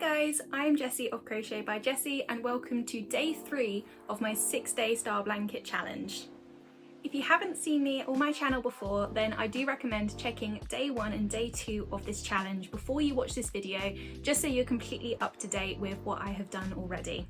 guys, I'm Jessie of Crochet by Jessie and welcome to day 3 of my 6-day star blanket challenge. If you haven't seen me or my channel before, then I do recommend checking day 1 and day 2 of this challenge before you watch this video, just so you're completely up to date with what I have done already.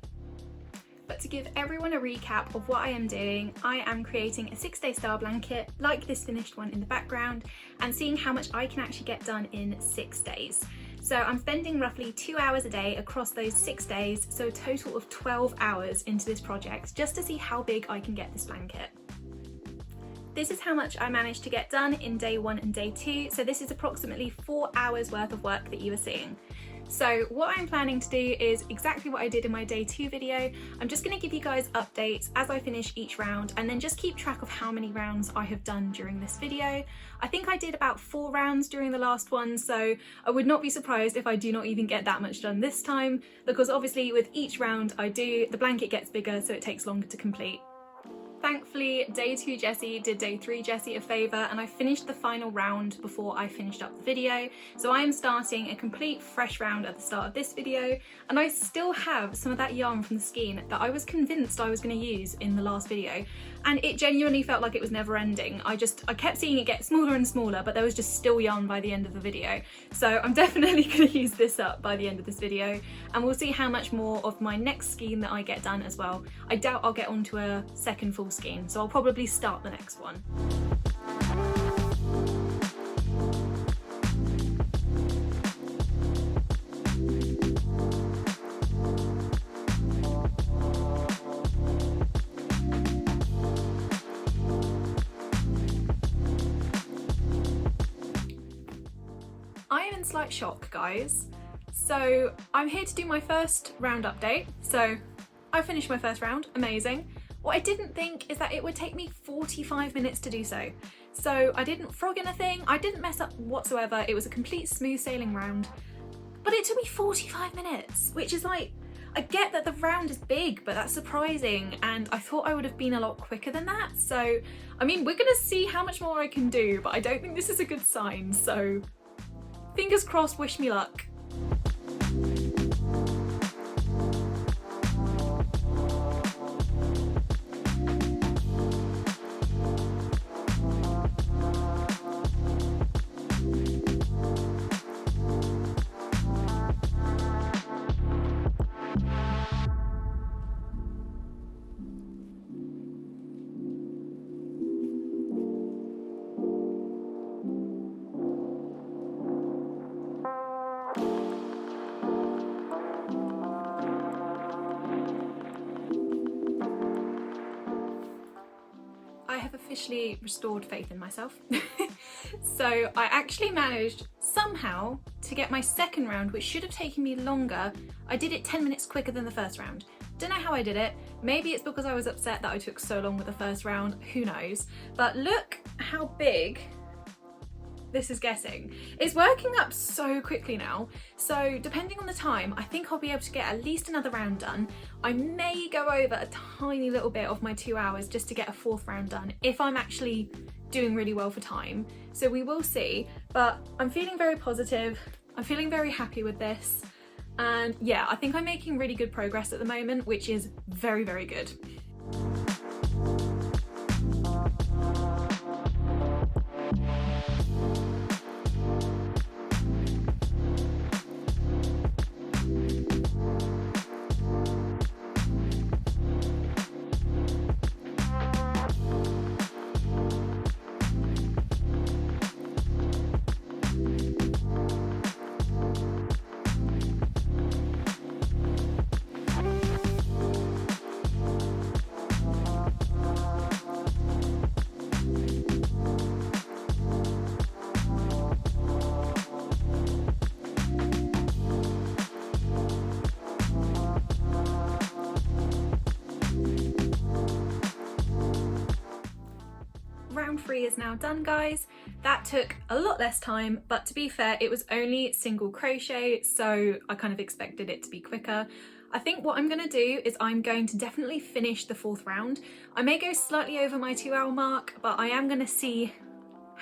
But to give everyone a recap of what I am doing, I am creating a 6-day star blanket like this finished one in the background and seeing how much I can actually get done in 6 days. So I'm spending roughly 2 hours a day across those 6 days, so a total of 12 hours into this project just to see how big I can get this blanket. This is how much I managed to get done in day 1 and day 2, so this is approximately 4 hours worth of work that you are seeing. So what I'm planning to do is exactly what I did in my day 2 video. I'm just going to give you guys updates as I finish each round and then just keep track of how many rounds I have done during this video. I think I did about 4 rounds during the last one, so I would not be surprised if I do not even get that much done this time, because obviously with each round I do, the blanket gets bigger, so it takes longer to complete. Thankfully, day 2 Jessie did day 3 Jessie a favour and I finished the final round before I finished up the video. So I am starting a complete fresh round at the start of this video, and I still have some of that yarn from the skein that I was convinced I was going to use in the last video, and it genuinely felt like it was never ending. I kept seeing it get smaller and smaller, but there was just still yarn by the end of the video. So I'm definitely going to use this up by the end of this video, and we'll see how much more of my next skein that I get done as well. I doubt I'll get onto a second full skein, so I'll probably start the next one. I am in slight shock, guys. So I'm here to do my first round update. So I finished my first round, amazing. What I didn't think is that it would take me 45 minutes to do so. So I didn't frog anything, I didn't mess up whatsoever, it was a complete smooth sailing round. But it took me 45 minutes, which is like, I get that the round is big, but that's surprising, and I thought I would have been a lot quicker than that. So, I mean, we're gonna see how much more I can do, but I don't think this is a good sign, so fingers crossed, wish me luck. I have officially restored faith in myself. So I actually managed somehow to get my second round, which should have taken me longer. I did it 10 minutes quicker than the first round. Don't know how I did it. Maybe it's because I was upset that I took so long with the first round, who knows. But look how big this is getting. It's working up so quickly now, so depending on the time, I think I'll be able to get at least another round done. I may go over a tiny little bit of my 2 hours just to get a 4th round done if I'm actually doing really well for time, so we will see. But I'm feeling very positive, I'm feeling very happy with this, and yeah, I think I'm making really good progress at the moment, which is very, very good. Round 3 is now done, guys. That took a lot less time, but to be fair, it was only single crochet, so I kind of expected it to be quicker. I think what I'm going to do is I'm going to definitely finish the 4th round. I may go slightly over my 2 hour mark, but I am going to see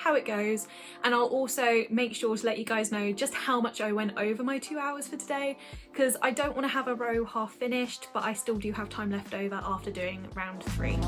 how it goes, and I'll also make sure to let you guys know just how much I went over my 2 hours for today, because I don't want to have a row half finished, but I still do have time left over after doing round 3.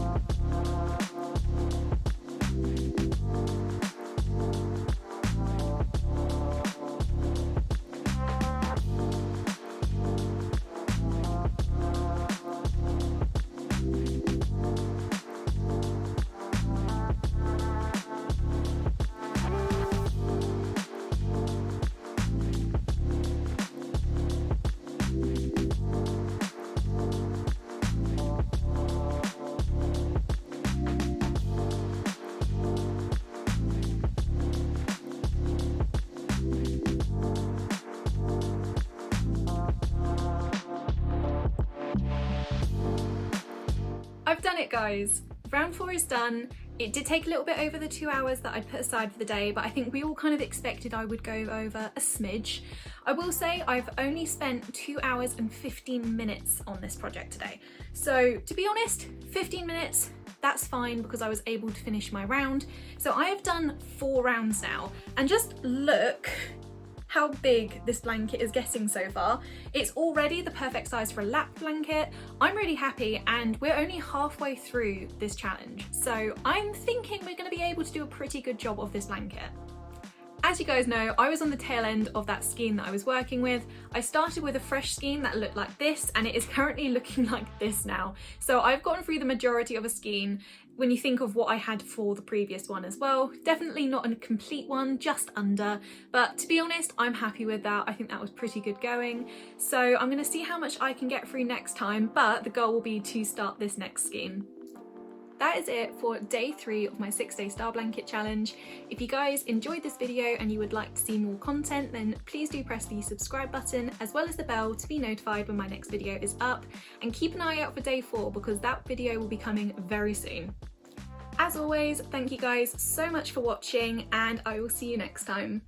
I've done it, guys. Round 4 is done. It did take a little bit over the 2 hours that I'd put aside for the day, but I think we all kind of expected I would go over a smidge. I will say I've only spent 2 hours and 15 minutes on this project today. So to be honest, 15 minutes, that's fine because I was able to finish my round. So I have done 4 rounds now, and just look how big this blanket is getting so far. It's already the perfect size for a lap blanket. I'm really happy, and we're only halfway through this challenge. So I'm thinking we're gonna be able to do a pretty good job of this blanket. As you guys know, I was on the tail end of that skein that I was working with. I started with a fresh skein that looked like this, and it is currently looking like this now. So I've gotten through the majority of a skein when you think of what I had for the previous one as well. Definitely not a complete one, just under, but to be honest, I'm happy with that. I think that was pretty good going. So I'm gonna see how much I can get through next time, but the goal will be to start this next skein. That is it for day 3 of my 6-day star blanket challenge. If you guys enjoyed this video and you would like to see more content, then please do press the subscribe button as well as the bell to be notified when my next video is up, and keep an eye out for day 4 because that video will be coming very soon. As always, thank you guys so much for watching, and I will see you next time.